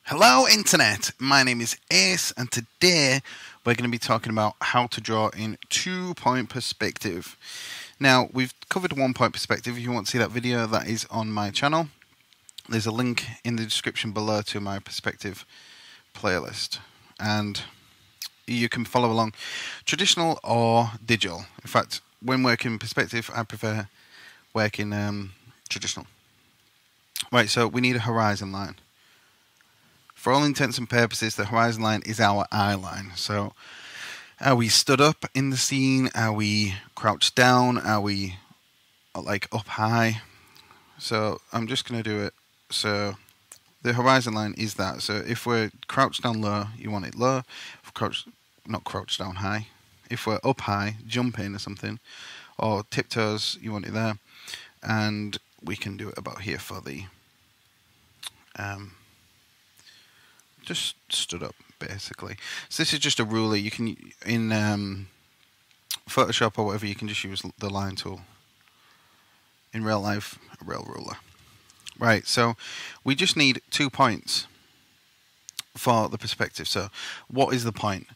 Hello Internet, my name is Ace and today we're going to be talking about how to draw in 2-point perspective. Now we've covered 1-point perspective. If you want to see that video, that is on my channel. There's a link in the description below to my perspective playlist and you can follow along traditional or digital. In fact, when working perspective I prefer working traditional. Right, so we need a horizon line. For all intents and purposes, the horizon line is our eye line. So, are we stood up in the scene? Are we crouched down? Are we like up high? So, I'm just going to do it. So, the horizon line is that. So, if we're crouched down low, you want it low. If we're not crouched down high. If we're up high, jumping or something, or tiptoes, you want it there. And we can do it about here for the just stood up basically. So this is just a ruler. You can in Photoshop or whatever, you can just use the line tool. In real life, a rail ruler. Right, so we just need 2 points for the perspective. So what is the point?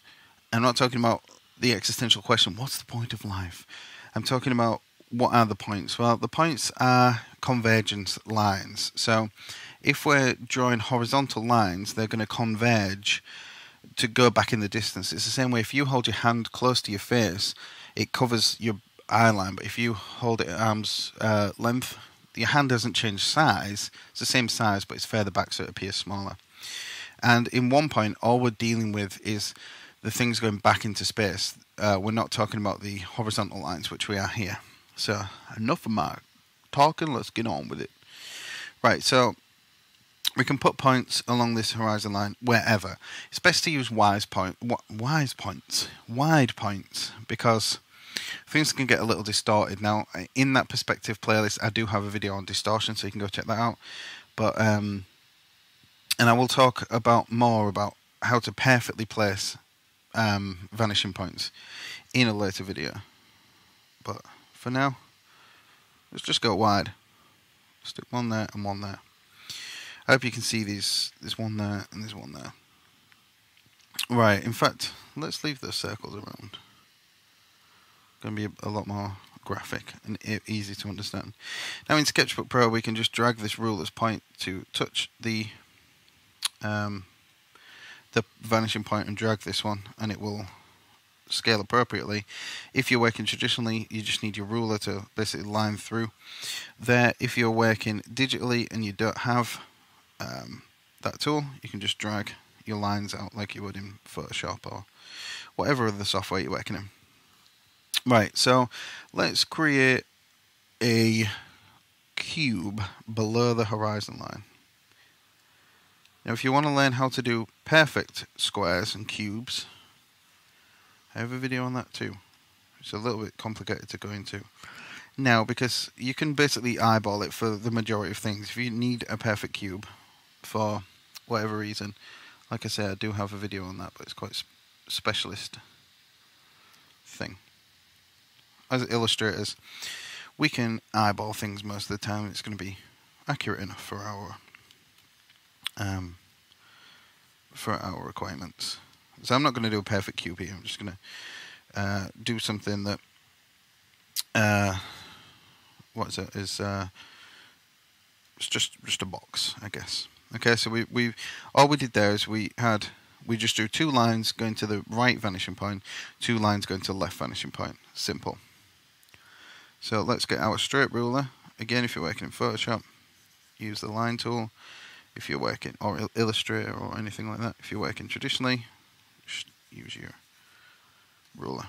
I'm not talking about the existential question, what's the point of life? I'm talking about what are the points? Well, the points are convergence lines. So if we're drawing horizontal lines, they're going to converge to go back in the distance. It's the same way if you hold your hand close to your face, it covers your eye line, but if you hold it at arm's length, your hand doesn't change size. It's the same size, but it's further back so it appears smaller. And in 1 point, all we're dealing with is the things going back into space. We're not talking about the horizontal lines, which we are here. So enough of my talking, let's get on with it. Right, so we can put points along this horizon line wherever. It's best to use wide points, because things can get a little distorted. Now, in that perspective playlist, I do have a video on distortion, so you can go check that out. But and I will talk more about how to perfectly place vanishing points in a later video. But for now, let's just go wide. Stick one there and one there. I hope you can see these. There's one there and there's one there. Right, in fact, let's leave those circles around. Going to be a lot more graphic and easy to understand. Now in Sketchbook Pro, we can just drag this ruler's point to touch the vanishing point and drag this one, and it will scale appropriately. If you're working traditionally, you just need your ruler to basically line through there. If you're working digitally and you don't have that tool, you can just drag your lines out like you would in Photoshop or whatever other software you're working in. Right, so let's create a cube below the horizon line. Now if you want to learn how to do perfect squares and cubes, I have a video on that too. It's a little bit complicated to go into now because you can basically eyeball it for the majority of things. If you need a perfect cube for whatever reason, like I say, I do have a video on that, but it's quite a specialist thing. As illustrators, we can eyeball things most of the time. It's going to be accurate enough for our requirements. So I'm not going to do a perfect cube here. I'm just going to do something that it's just a box, I guess. Okay, so we all we did there is we just drew 2 lines going to the right vanishing point, 2 lines going to the left vanishing point. Simple. So let's get our straight ruler. Again, if you're working in Photoshop, use the line tool. If you're working or Illustrator or anything like that, if you're working traditionally, just use your ruler.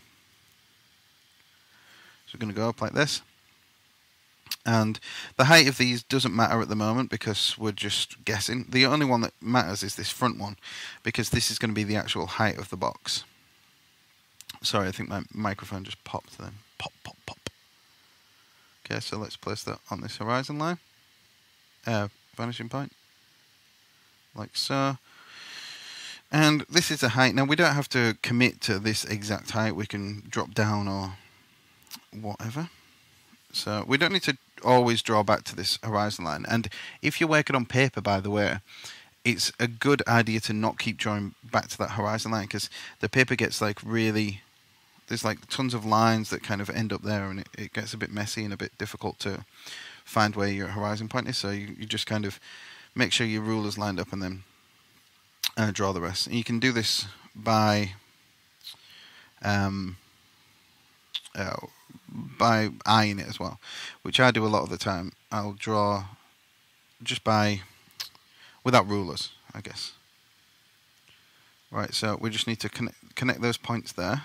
So we're going to go up like this. And the height of these doesn't matter at the moment because we're just guessing. The only one that matters is this front one, because this is going to be the actual height of the box. Sorry, I think my microphone just popped then. Pop, pop, pop. Okay, so let's place that on this horizon line. Vanishing point. Like so. And this is the height. Now we don't have to commit to this exact height. We can drop down or whatever. So we don't need to always draw back to this horizon line. And if you're working on paper, by the way, it's a good idea to not keep drawing back to that horizon line, because the paper gets like really, there's like tons of lines that kind of end up there, and it gets a bit messy and a bit difficult to find where your horizon point is. So you just kind of make sure your ruler's lined up and then draw the rest. And you can do this by eyeing it as well, which I do a lot of the time. I'll draw just without rulers, I guess. Right, so we just need to connect those points there.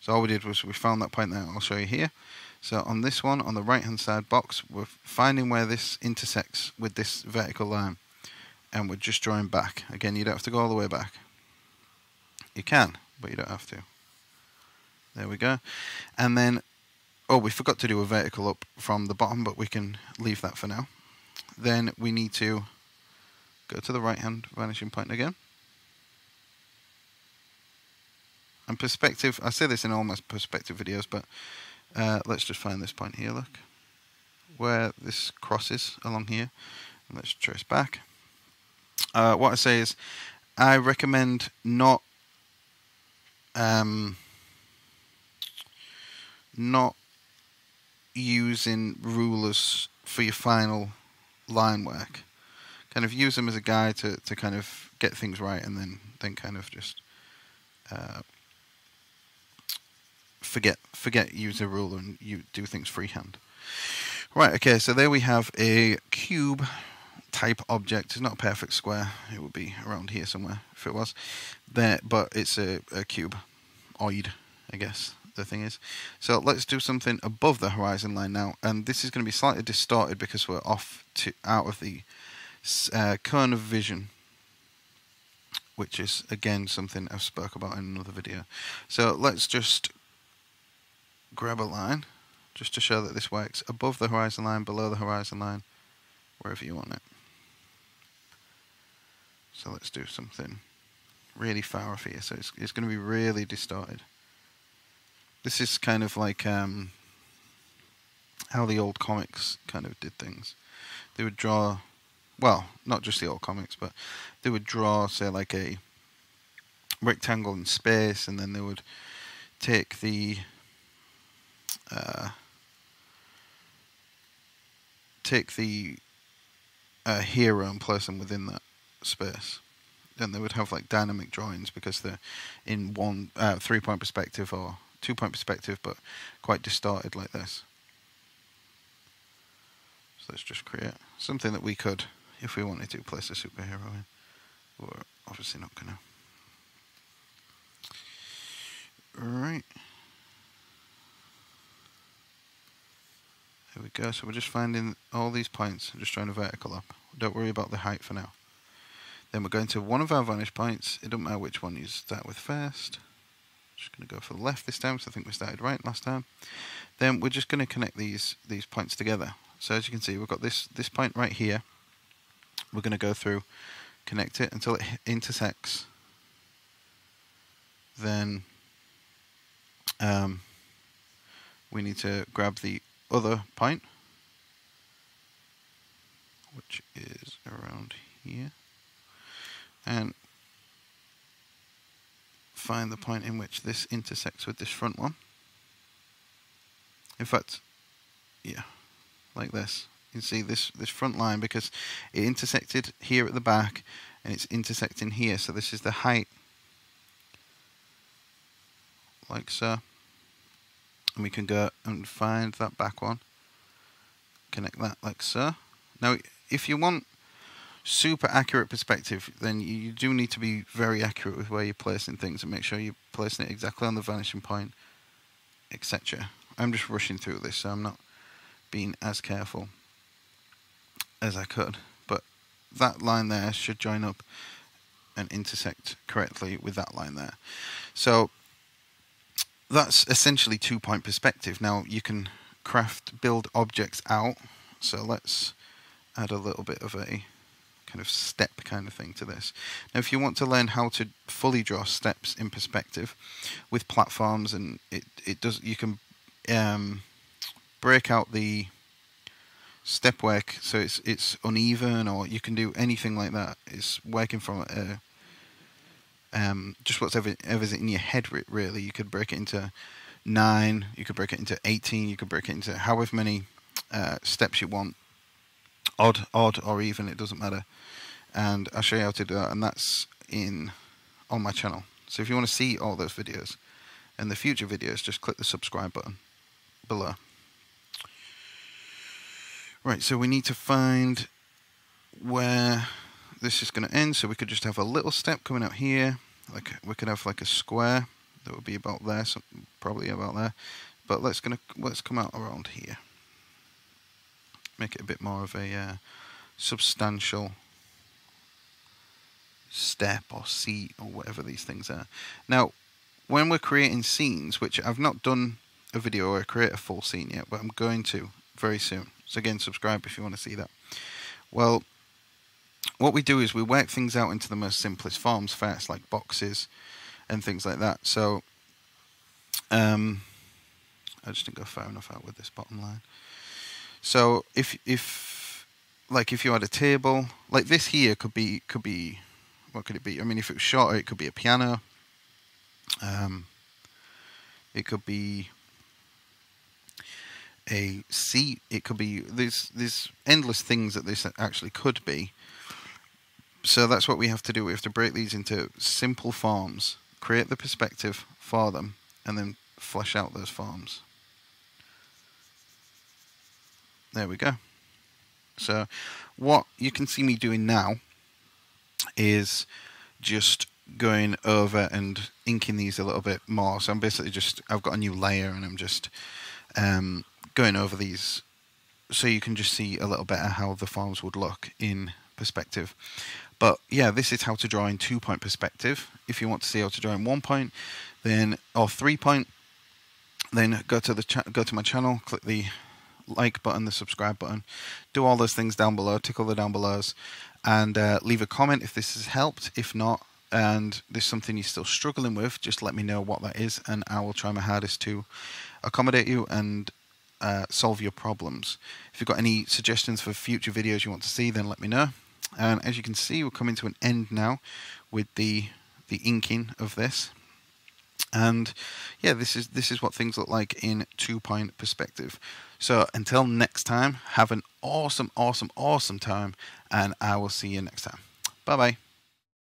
So all we did was we found that point there. I'll show you here. So on this one, on the right hand side box, we're finding where this intersects with this vertical line, and we're just drawing back. Again, you don't have to go all the way back. You can, but you don't have to. There we go. And then, oh, we forgot to do a vertical up from the bottom, but we can leave that for now. Then we need to go to the right hand vanishing point again. And perspective, I say this in all my perspective videos, but let's just find this point here, look. Where this crosses along here. And let's trace back. What I say is, I recommend not using rulers for your final line work. Kind of use them as a guide to kind of get things right, and then kind of just forget use a ruler and you do things freehand. Right, okay, so there we have a cube type object. It's not a perfect square. It would be around here somewhere if it was. There, but it's a cuboid, I guess the thing is. So let's do something above the horizon line now, and this is going to be slightly distorted because we're out of the cone of vision, which is again something I've spoke about in another video. So let's just grab a line just to show that this works above the horizon line, below the horizon line, wherever you want it. So let's do something really far off here, so it's going to be really distorted. This is kind of like how the old comics kind of did things. They would draw, well, not just the old comics, but they would draw, say, like a rectangle in space, and then they would take the hero and place them within that space. Then they would have like dynamic drawings because they're in one 3-point perspective or 2-point perspective, but quite distorted like this. So let's just create something that we could, if we wanted to, place a superhero in. We're obviously not gonna. Right. There we go. So we're just finding all these points and just trying to vertical up. Don't worry about the height for now. Then we're going to one of our vanish points. It doesn't matter which one you start with first. Just going to go for the left this time, so I think we started right last time. Then we're just going to connect these points together. So as you can see, we've got this point right here. We're going to go through, connect it until it intersects. Then we need to grab the other point, which is around here, and find the point in which this intersects with this front one. In fact, yeah, like this. You can see this front line, because it intersected here at the back and it's intersecting here, so this is the height, like so. And we can go and find that back one, connect that like so. Now if you want super accurate perspective, then you do need to be very accurate with where you're placing things and make sure you're placing it exactly on the vanishing point, etc. I'm just rushing through this, so I'm not being as careful as I could, but that line there should join up and intersect correctly with that line there. So that's essentially 2-point perspective. Now you can build objects out, so let's add a little bit of a kind of step kind of thing to this. Now if you want to learn how to fully draw steps in perspective with platforms, and it does, you can break out the step work, so it's uneven, or you can do anything like that. It's working from just whatever's in your head. Really, you could break it into 9, you could break it into 18, you could break it into however many steps you want, odd or even, it doesn't matter. And I'll show you how to do that, and that's on my channel. So if you want to see all those videos and the future videos, just click the subscribe button below. Right, so we need to find where this is going to end. So we could just have a little step coming out here. Like we could have like a square that would be about there, so probably about there. But let's come out around here. Make it a bit more of a substantial step or seat or whatever these things are. Now, when we're creating scenes, which I've not done a video or create a full scene yet, but I'm going to very soon. So again, subscribe if you want to see that. Well, what we do is we work things out into the most simplest forms first, like boxes and things like that. So I just didn't go far enough out with this bottom line. So if you had a table like this here, could be what could it be? I mean, if it was shorter, it could be a piano. It could be a seat. It could be there's endless things that this actually could be. So that's what we have to do. We have to break these into simple forms, create the perspective for them, and then flesh out those forms. There we go. So what you can see me doing now is just going over and inking these a little bit more. So I'm basically I've got a new layer, and I'm just going over these so you can just see a little better how the forms would look in perspective. But yeah, this is how to draw in 2-point perspective. If you want to see how to draw in 1 point, then or 3 point, then go to my channel, click the like button, the subscribe button, do all those things down below, tick all the down belows, and leave a comment if this has helped. If not, and there's something you're still struggling with, just let me know what that is, and I will try my hardest to accommodate you and solve your problems. If you've got any suggestions for future videos you want to see, then let me know. And as you can see, we're coming to an end now with the inking of this. And yeah, this is what things look like in 2-point perspective. So until next time, have an awesome time, and I will see you next time. Bye bye.